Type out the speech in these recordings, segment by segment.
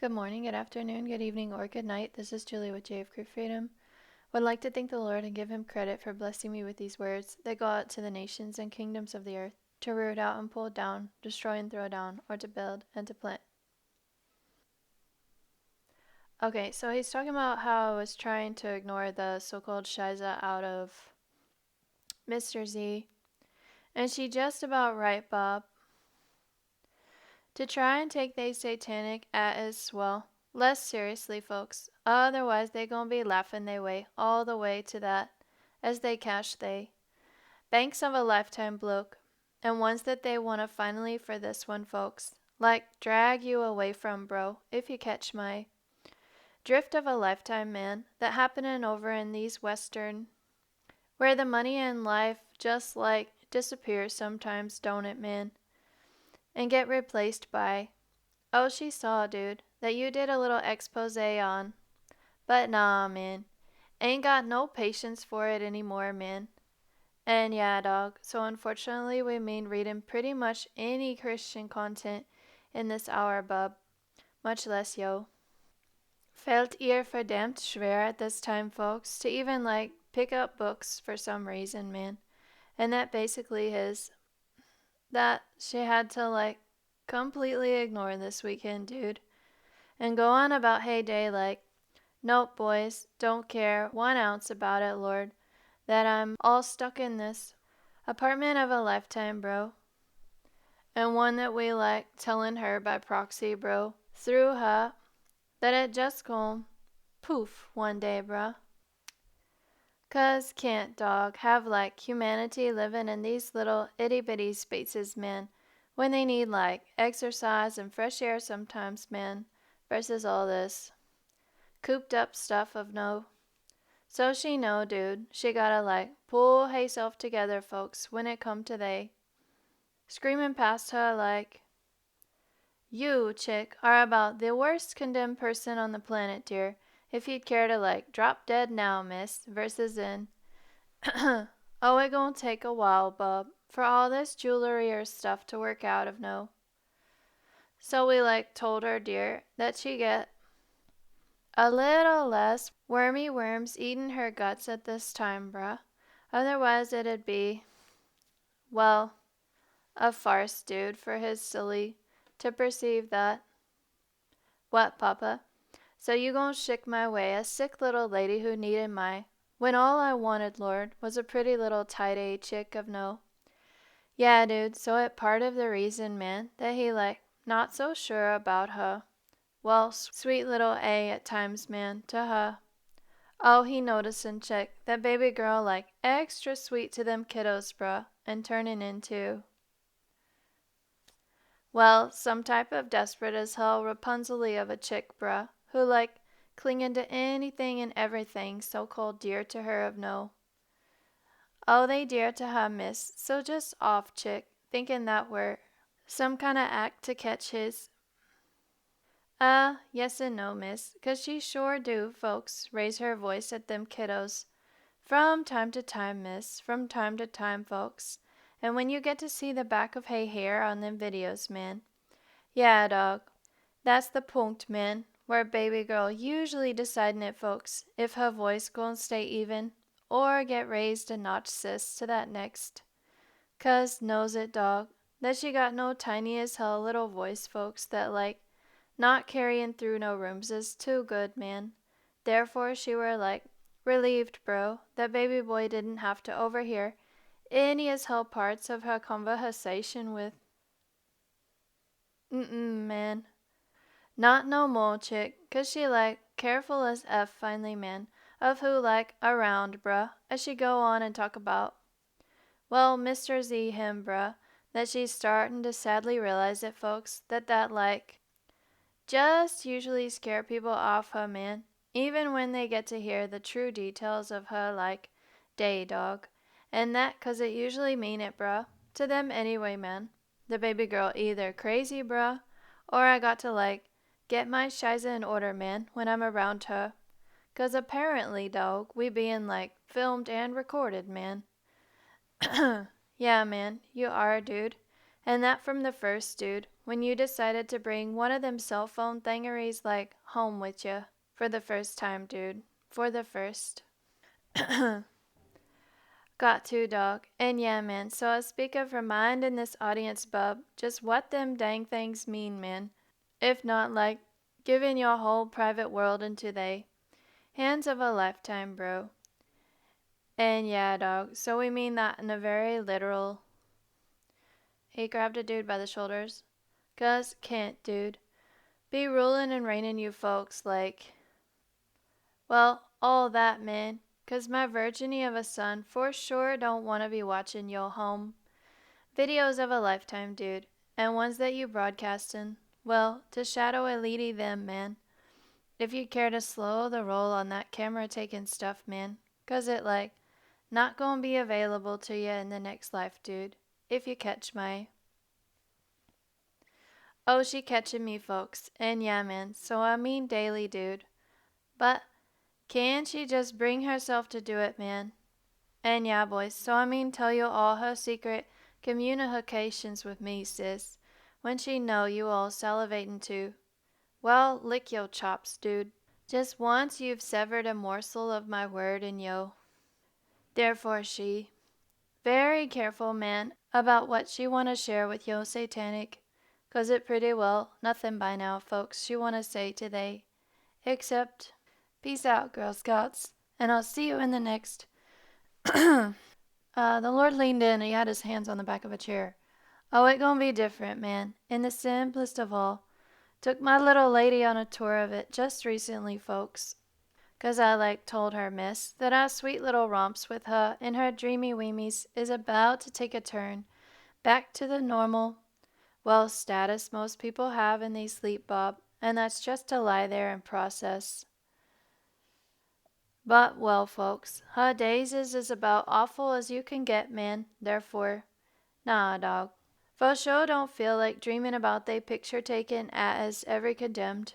Good morning, good afternoon, good evening, or good night. This is Julie with JF Crew Freedom. Would like to thank the Lord and give him credit for blessing me with these words that go out to the nations and kingdoms of the earth, to root out and pull down, destroy and throw down, or to build and to plant. Okay, so he's talking about how I was trying to ignore the so-called Shiza out of Mr. Z, and she just about right, Bob. To try and take they satanic at as well. Less seriously, folks. Otherwise, they gonna be laughing they way all the way to that as they cash they. Banks of a lifetime bloke. And ones that they wanna finally for this one, folks. Like drag you away from, bro, if you catch my drift of a lifetime, man, that happening over in these western where the money and life just like disappears sometimes, don't it, man? And get replaced by oh, she saw, dude, that you did a little expose on. But nah, man. Ain't got no patience for it anymore, man. And yeah, dog. So unfortunately, we mean reading pretty much any Christian content in this hour, bub. Much less, yo. Felt ihr verdammt schwer at this time, folks, to even, pick up books for some reason, man. And that basically is that she had to, completely ignore this weekend, dude. And go on about heyday like, nope, boys, don't care 1 ounce about it, Lord, that I'm all stuck in this apartment of a lifetime, bro. And one that we like telling her by proxy, bro, through her, that it just gon' poof one day, bruh. 'Cause can't, dog, have humanity living in these little itty bitty spaces, man, when they need exercise and fresh air sometimes, man, versus all this cooped up stuff of no. So she know, dude, she gotta pull herself together, folks, when it come to they. Screaming past her you, chick, are about the worst condemned person on the planet, dear, if you'd care to drop dead now, miss, versus in. Oh, it gonna take a while, bub, for all this jewelry or stuff to work out of no. So we told her, dear, that she get a little less wormy worms eating her guts at this time, bruh. Otherwise it'd be, well, a farce, dude, for his silly to perceive that. What, papa? So you gon' shick my way, a sick little lady who needed my, when all I wanted, Lord, was a pretty little tight-A chick of no. Yeah, dude, so it part of the reason, man, that he not so sure about her. Well, sweet little A at times, man, to her. Oh, he noticin', chick, that baby girl extra sweet to them kiddos, bruh, and turnin' into, well, some type of desperate as hell Rapunzel-y of a chick, bruh, who clingin' to anything and everything so-called dear to her of no. Oh, they dear to her, miss, so just off, chick, thinkin' that were some kinda act to catch his. Yes and no, miss, 'cause she sure do, folks, raise her voice at them kiddos. From time to time, miss, from time to time, folks. And when you get to see the back of hay hair on them videos, man. Yeah, dog. That's the punkt, man, where baby girl usually decidin' it, folks, if her voice gon' stay even, or get raised a notch, sis, to that next. 'Cause knows it, dog, that she got no tiny as hell little voice, folks, that not carryin' through no rooms is too good, man. Therefore she were relieved, bro, that baby boy didn't have to overhear any as hell parts of her conversation with. Man. Not no more, chick, 'cause she careful as F finally, man, of who around, bruh, as she go on and talk about. Well, Mr. Z him, bruh, that she's startin' to sadly realize it, folks, that just usually scare people off her, man, even when they get to hear the true details of her day, dog. And that 'cause it usually mean it, bruh, to them anyway, man. The baby girl either crazy, bruh, or I got to get my shiza in order, man, when I'm around her. 'Cause apparently, dog, we bein filmed and recorded, man. Yeah, man, you are, dude. And that from the first, dude, when you decided to bring one of them cell phone thingeries like home with you for the first time, dude. For the first. Got to, dog. And yeah, man, so I speak of reminding this audience, bub, just what them dang things mean, man. If not, like, giving your whole private world into they hands of a lifetime, bro. And yeah, dog, so we mean that in a very literal. He grabbed a dude by the shoulders. 'Cause can't, dude, be ruling and reigning you folks like, well, all that, man. 'Cause my virginity of a son for sure don't want to be watching yo home videos of a lifetime, dude, and ones that you broadcastin', well, to shadow a lady them, man. If you care to slow the roll on that camera taking stuff, man, 'cause it like not gonna be available to you in the next life, dude, if you catch my. Oh, she catching me, folks, and yeah, man, so I mean daily, dude. But can she just bring herself to do it, man? And yeah, boys, so I mean tell you all her secret communications with me, sis, when she know you all salivating too. Well, lick yo chops, dude. Just once you've severed a morsel of my word in yo. Therefore she, very careful, man, about what she wanna share with yo satanic, 'cause it pretty well nothing by now, folks, she wanna say to they, except, peace out, Girl Scouts, and I'll see you in the next. The Lord leaned in and he had his hands on the back of a chair. Oh, it gonna be different, man. In the simplest of all. Took my little lady on a tour of it just recently, folks. 'Cause I like told her, miss, that our sweet little romps with her in her dreamy weemies is about to take a turn back to the normal, well, status most people have in these sleep, Bob, and that's just to lie there and process. But, well, folks, her days is about awful as you can get, man. Therefore, nah, dog. For sure don't feel like dreaming about they picture taken as every condemned.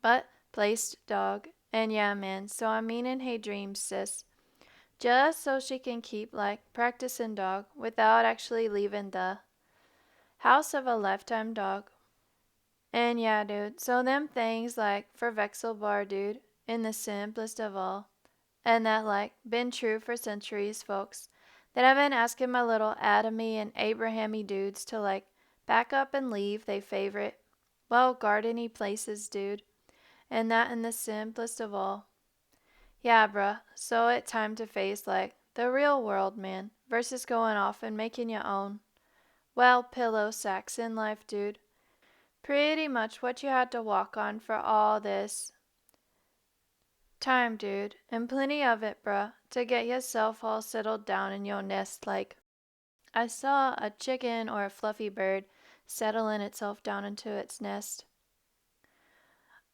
But placed, dog. And yeah, man, so I mean in hey dreams, sis. Just so she can keep, like, practicing, dog, without actually leaving the house of a lifetime, dog. And yeah, dude, so them things, like, for Vexelbar, dude, in the simplest of all. And that, like, been true for centuries, folks. That I've been asking my little Adamy and Abrahamy dudes to, like, back up and leave they favorite, well, gardeny places, dude. And that in the simplest of all. Yeah, bruh, so it time to face, like, the real world, man, versus going off and making your own, well, pillow sacks in life, dude. Pretty much what you had to walk on for all this time, dude, and plenty of it, bruh, to get yourself all settled down in your nest like I saw a chicken or a fluffy bird settling itself down into its nest.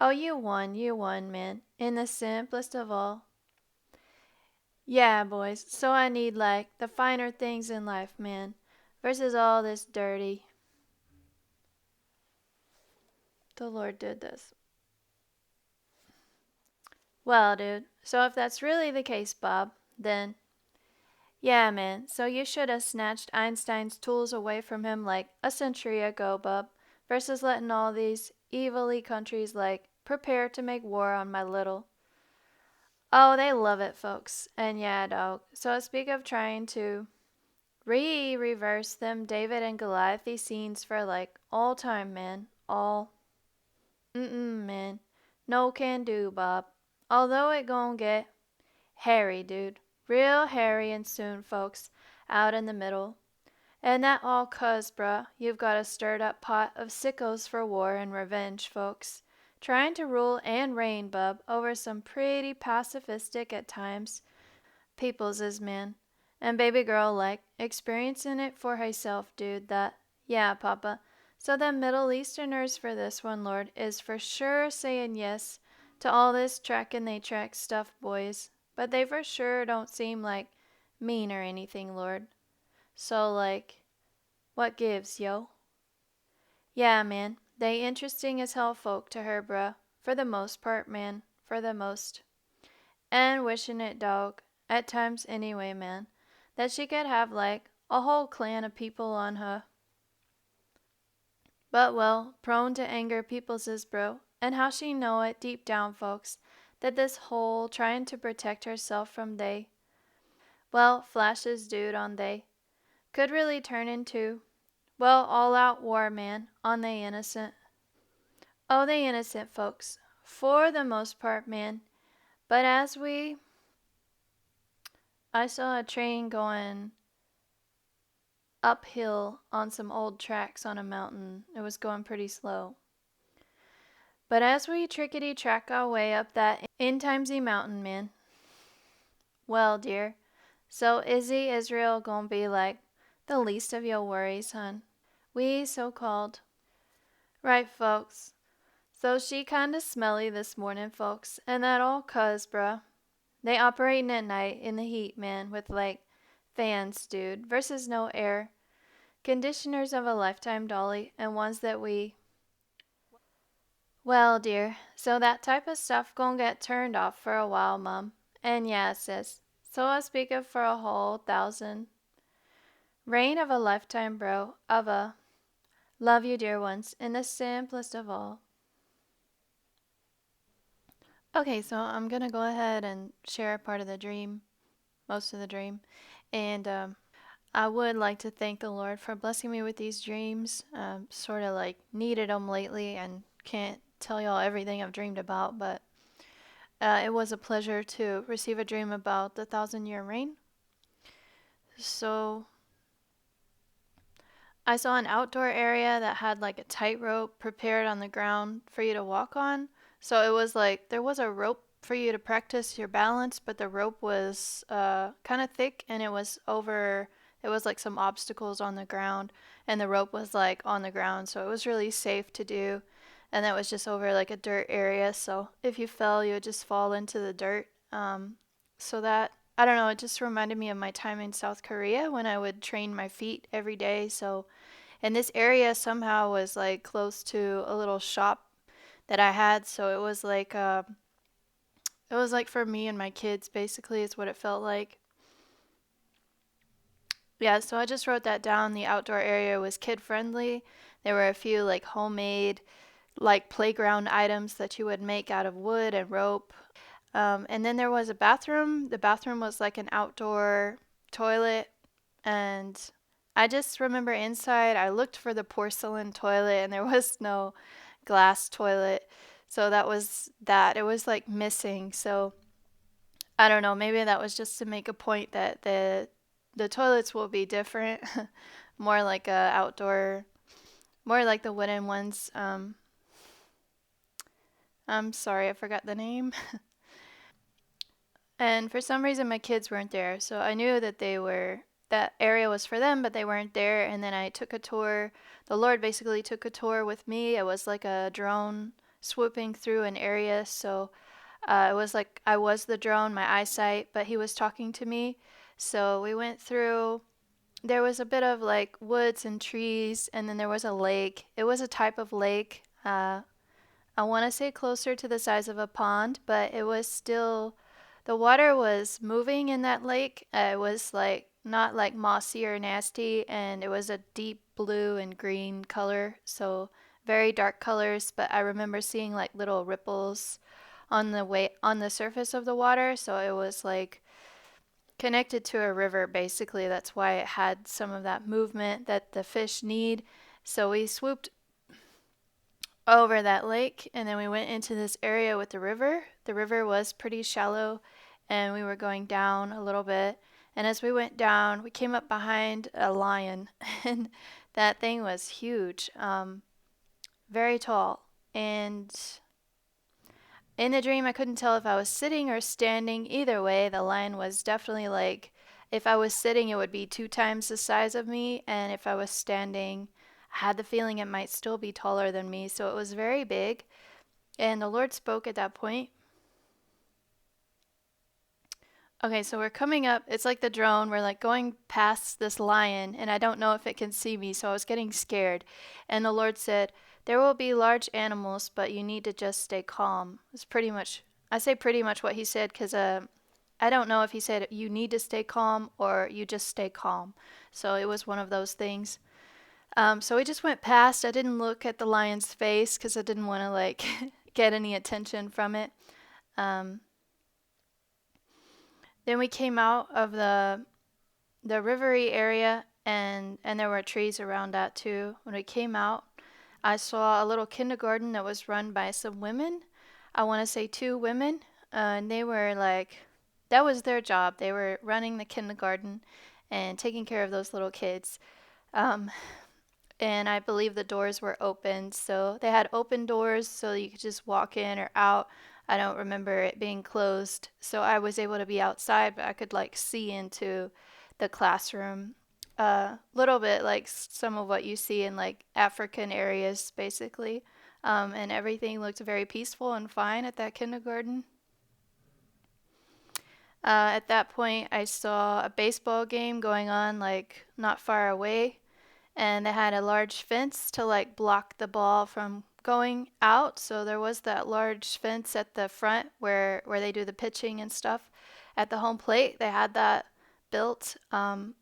Oh, you won, man, in the simplest of all. Yeah, boys, so I need, like, the finer things in life, man, versus all this dirty. The Lord did this. Well, dude, so if that's really the case, Bob, then yeah, man, so you should have snatched Einstein's tools away from him like a century ago, bub, versus letting all these evilly countries, like, prepare to make war on my little. Oh, they love it, folks. And yeah, dog. So I speak of trying to reverse them David and Goliath scenes for, like, all time, man. All. Man. No can do, Bob. Although it gon' get hairy, dude. Real hairy and soon, folks. Out in the middle. And that all 'cause, bruh, you've got a stirred up pot of sickos for war and revenge, folks. Trying to rule and reign, bub, over some pretty pacifistic at times peoples is, man. And baby girl, like, experiencing it for herself, dude, that, yeah, papa. So them Middle Easterners for this one, Lord, is for sure saying yes to all this tracking they track stuff, boys. But they for sure don't seem like mean or anything, Lord. So, like, what gives, yo? Yeah, man, they interesting as hell folk to her, bruh. For the most part, man. For the most. And wishing it, dog. At times anyway, man. That she could have, like, a whole clan of people on her. But well, prone to anger peoples is bro, and how she know it deep down, folks, that this whole trying to protect herself from they, well, flashes dude on they, could really turn into, well, all out war, man, on they innocent. Oh, they innocent folks, for the most part, man. But I saw a train going uphill on some old tracks on a mountain. It was going pretty slow. But as we trickety track our way up that in timesy mountain, man, well, dear, so Izzy Israel gonna be like the least of your worries, hun. We so called. Right, folks. So she kinda smelly this morning, folks, and that all 'cause, bruh, they operating at night in the heat, man, with like fans, dude, versus no air. Conditioners of a lifetime, Dolly, and ones that we. Well, dear, so that type of stuff gon' get turned off for a while, Mum. And yeah, sis, so I speak of for a whole thousand. Reign of a lifetime, bro, of a love you, dear ones, in the simplest of all. Okay, so I'm gonna go ahead and share a part of the dream, most of the dream. And I would like to thank the Lord for blessing me with these dreams. Sort of like needed them lately and can't tell y'all everything I've dreamed about, but it was a pleasure to receive a dream about the 1,000-year reign. So I saw an outdoor area that had like a tightrope prepared on the ground for you to walk on. So it was like there was a rope for you to practice your balance, but the rope was kind of thick and it was like some obstacles on the ground, and the rope was like on the ground, so it was really safe to do. And that was just over like a dirt area, so if you fell, you would just fall into the dirt. So that, I don't know, it just reminded me of my time in South Korea when I would train my feet every day. So, and this area somehow was like close to a little shop that I had, so it was like for me and my kids basically is what it felt like. Yeah, so I just wrote that down. The outdoor area was kid friendly. There were a few like homemade like playground items that you would make out of wood and rope. And then there was a bathroom. The bathroom was like an outdoor toilet. And I just remember inside, I looked for the porcelain toilet and there was no glass toilet. So that was that. It was like missing. So I don't know. Maybe that was just to make a point that the toilets will be different, more like a outdoor, more like the wooden ones. I'm sorry, I forgot the name. And for some reason, my kids weren't there, so I knew that area was for them, but they weren't there. And then I took a tour. The Lord basically took a tour with me. It was like a drone swooping through an area, so it was like I was the drone, my eyesight, but He was talking to me. So we went through. There was a bit of like woods and trees, and then there was a lake. It was a type of lake. I want to say closer to the size of a pond, but it was still, the water was moving in that lake. It was like not like mossy or nasty, and it was a deep blue and green color, so very dark colors. But I remember seeing like little ripples on the surface of the water, so it was like connected to a river basically. That's why it had some of that movement that the fish need. So we swooped over that lake, and then we went into this area with the river. The river was pretty shallow, and we were going down a little bit. And as we went down, we came up behind a lion, and that thing was huge, very tall. And in the dream, I couldn't tell if I was sitting or standing. Either way, the lion was definitely like, if I was sitting, it would be 2 times the size of me, and if I was standing, I had the feeling it might still be taller than me. So it was very big. And the Lord spoke at that point. Okay, so we're coming up. It's like the drone. We're like going past this lion, and I don't know if it can see me, so I was getting scared. And the Lord said, there will be large animals, but you need to just stay calm. It's pretty much, I say pretty much what He said because I don't know if He said you need to stay calm or you just stay calm. So it was one of those things. So we just went past. I didn't look at the lion's face because I didn't want to like get any attention from it. Um, then we came out of the rivery area, and there were trees around that too. When we came out, I saw a little kindergarten that was run by some women. I want to say two women, and they were like, that was their job. They were running the kindergarten and taking care of those little kids. Um, and I believe the doors were open. So they had open doors so you could just walk in or out. I don't remember it being closed. So I was able to be outside, but I could like see into the classroom a little bit like some of what you see in like African areas, basically. And everything looked very peaceful and fine at that kindergarten. At that point, I saw a baseball game going on like not far away, and they had a large fence to like block the ball from going out. So there was that large fence at the front where they do the pitching and stuff. At the home plate, they had that built. I'm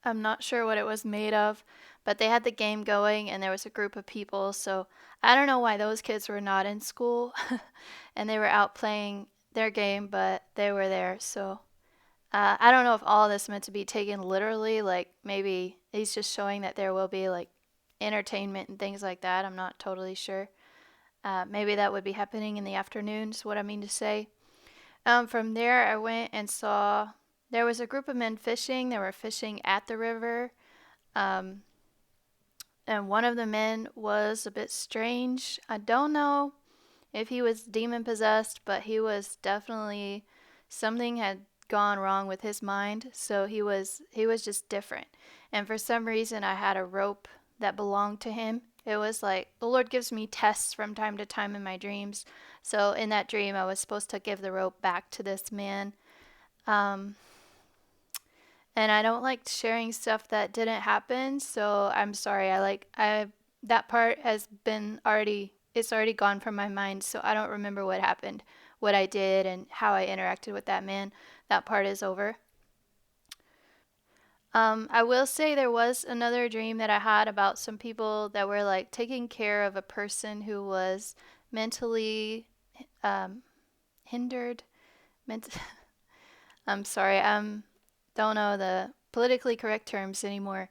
not sure what it was made of, but they had the game going and there was a group of people. So I don't know why those kids were not in school and they were out playing their game, but they were there. So I don't know if all of this meant to be taken literally, like maybe he's just showing that there will be like entertainment and things like that. I'm not totally sure. Maybe that would be happening in the afternoon, is what I mean to say. From there, I went and saw there was a group of men fishing. They were fishing at the river. Um, and one of the men was a bit strange. I don't know if he was demon possessed, but he was definitely something had gone wrong with his mind, so he was just different. And for some reason I had a rope that belonged to him. It was like the Lord gives me tests from time to time in my dreams. So in that dream I was supposed to give the rope back to this man. Um and I don't like sharing stuff that didn't happen, so I'm sorry. I that part has been already it's already gone from my mind, so I don't remember what happened, what I did and how I interacted with that man. That part is over. I will say there was another dream that I had about some people that were like taking care of a person who was mentally um, hindered. Ment- I'm sorry. Don't know the politically correct terms anymore.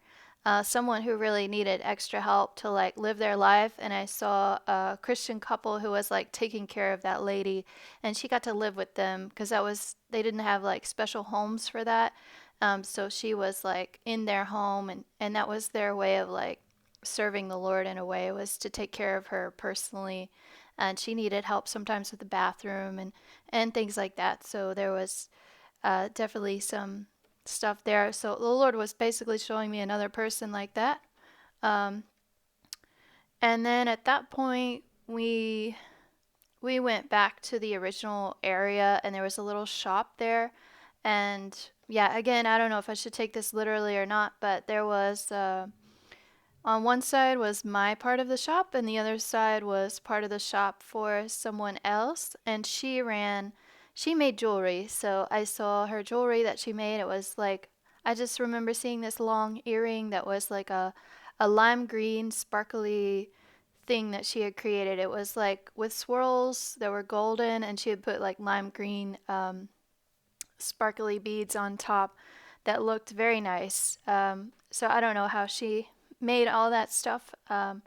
Someone who really needed extra help to like live their life, and I saw a Christian couple who was like taking care of that lady, and she got to live with them because that was they didn't have like special homes for that. So she was like in their home, and that was their way of like serving the Lord in a way was to take care of her personally, and she needed help sometimes with the bathroom and things like that. So there was definitely some stuff there. So the Lord was basically showing me another person like that. Um, and then at that point, we went back to the original area, and there was a little shop there. And yeah, again, I don't know if I should take this literally or not, but there was on one side was my part of the shop, and the other side was part of the shop for someone else. And she made jewelry. So I saw her jewelry that she made. It was like, I just remember seeing this long earring that was like a lime green, sparkly thing that she had created. It was like with swirls that were golden, and she had put like lime green sparkly beads on top that looked very nice. So I don't know how she made all that stuff. But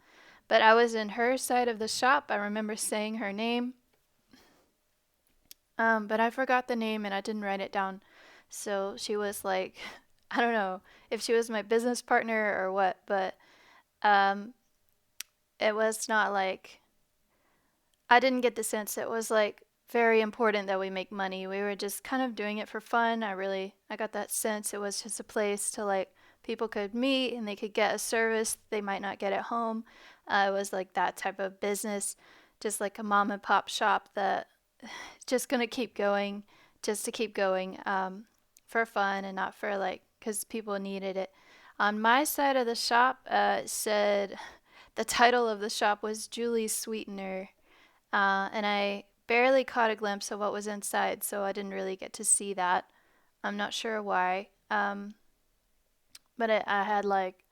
I was in her side of the shop. I remember saying her name, but I forgot the name and I didn't write it down. So she was like, I don't know if she was my business partner or what, but um, it was not like I didn't get the sense it was like very important that we make money. We were just kind of doing it for fun. I got that sense it was just a place to like people could meet and they could get a service they might not get at home. It was like that type of business, just like a mom and pop shop that just gonna keep going, just to keep going, for fun and not for like because people needed it. On my side of the shop, it said the title of the shop was Julie's Sweetener, and I barely caught a glimpse of what was inside, so I didn't really get to see that. I'm not sure why. But I had like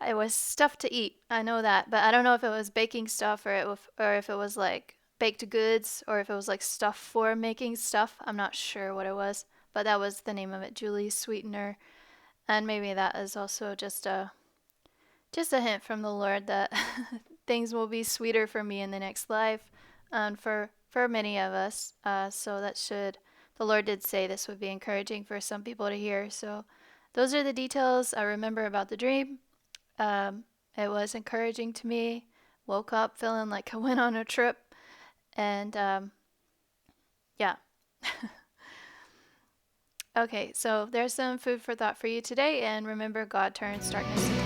It was stuff to eat. I know that, but I don't know if it was baking stuff or if it was like baked goods or if it was like stuff for making stuff. I'm not sure what it was, but that was the name of it, Julie's sweetener. And maybe that is also just a hint from the Lord that things will be sweeter for me in the next life, and for many of us. So that should the Lord did say this would be encouraging for some people to hear. So those are the details I remember about the dream. Um, it was encouraging to me. Woke up feeling like I went on a trip, and yeah. Okay, so there's some food for thought for you today, and remember, God turns darkness into